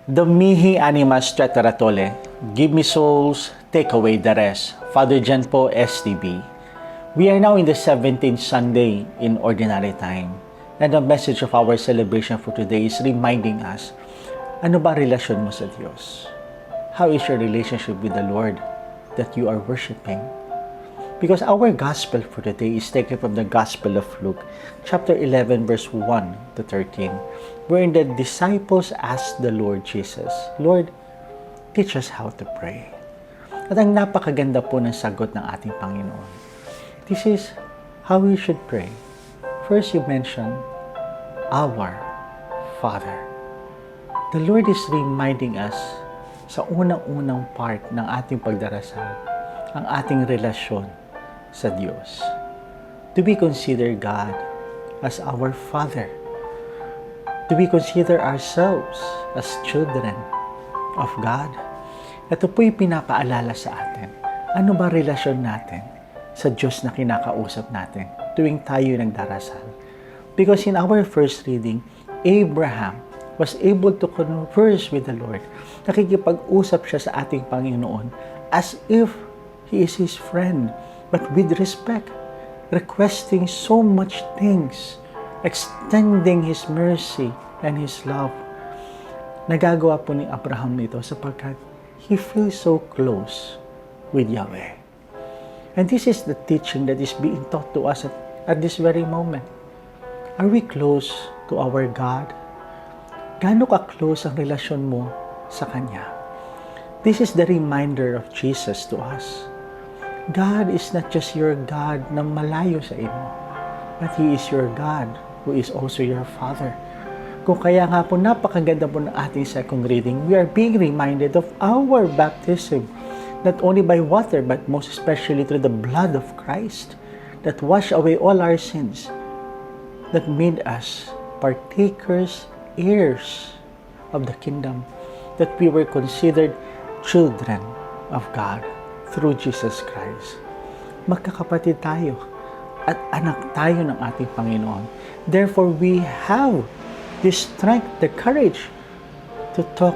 Domihi animas teteratole, give me souls, take away the rest. Father John po, STB. We are now in the 17th Sunday in Ordinary Time. And the message of our celebration for today is reminding us, ano ba relasyon mo sa Diyos? How is your relationship with the Lord that you are worshiping? Because our gospel for today is taken from the Gospel of Luke, chapter 11, verse 1 to 13, wherein the disciples asked the Lord Jesus, Lord, teach us how to pray. At ang napakaganda po ng sagot ng ating Panginoon. This is how we should pray. First, you mention, Our Father. The Lord is reminding us sa unang-unang part ng ating pagdarasal, ang ating relasyon sa Diyos. Do we consider God as our Father? Do we consider ourselves as children of God? Ito po'y pinapaalala sa atin. Ano ba relasyon natin sa Diyos na kinakausap natin tuwing tayo nagdarasal? Because in our first reading, Abraham was able to converse with the Lord. Nakikipag-usap siya sa ating Panginoon as if He is His friend, but with respect, requesting so much things, extending His mercy and His love. Nagagawa po ni Abraham nito sapagkat he feels so close with Yahweh. And this is the teaching that is being taught to us at this very moment. Are we close to our God? Gaano ka-close ang relasyon mo sa Kanya? This is the reminder of Jesus to us. God is not just your God na malayo sa inyo, but He is your God who is also your Father. Kung kaya nga po napakaganda po ng ating second reading, we are being reminded of our baptism, not only by water, but most especially through the blood of Christ that washed away all our sins, that made us partakers, heirs of the kingdom, that we were considered children of God through Jesus Christ. Magkakapatid tayo at anak tayo ng ating Panginoon. Therefore, we have the strength, the courage to talk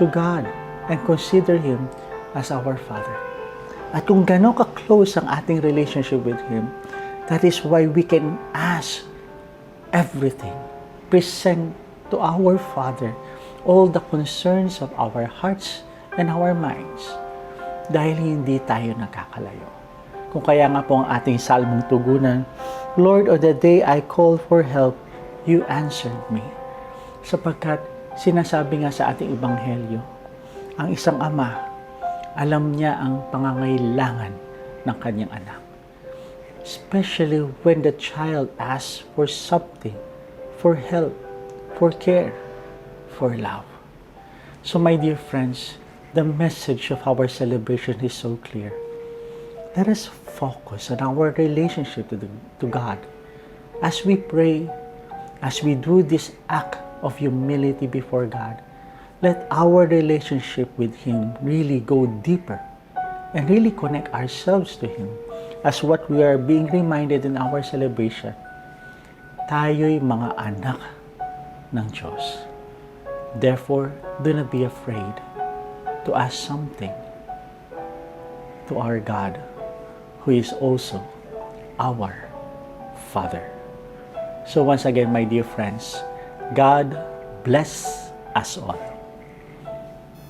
to God and consider Him as our Father. At kung gano'n ka-close ang ating relationship with Him, that is why we can ask everything, present to our Father all the concerns of our hearts and our minds. Dahil hindi tayo nakakalayo. Kung kaya nga po ang ating salmong tugunan, Lord, on the day I called for help, You answered me. Sapagkat sinasabi nga sa ating ebanghelyo, ang isang ama, alam niya ang pangangailangan ng kanyang anak. Especially when the child asks for something, for help, for care, for love. So my dear friends, the message of our celebration is so clear. Let us focus on our relationship to God. As we pray, as we do this act of humility before God, let our relationship with Him really go deeper and really connect ourselves to Him. As what we are being reminded in our celebration, tayo'y mga anak ng Diyos. Therefore, do not be afraid to ask something to our God, who is also our Father. So once again, my dear friends, God bless us all.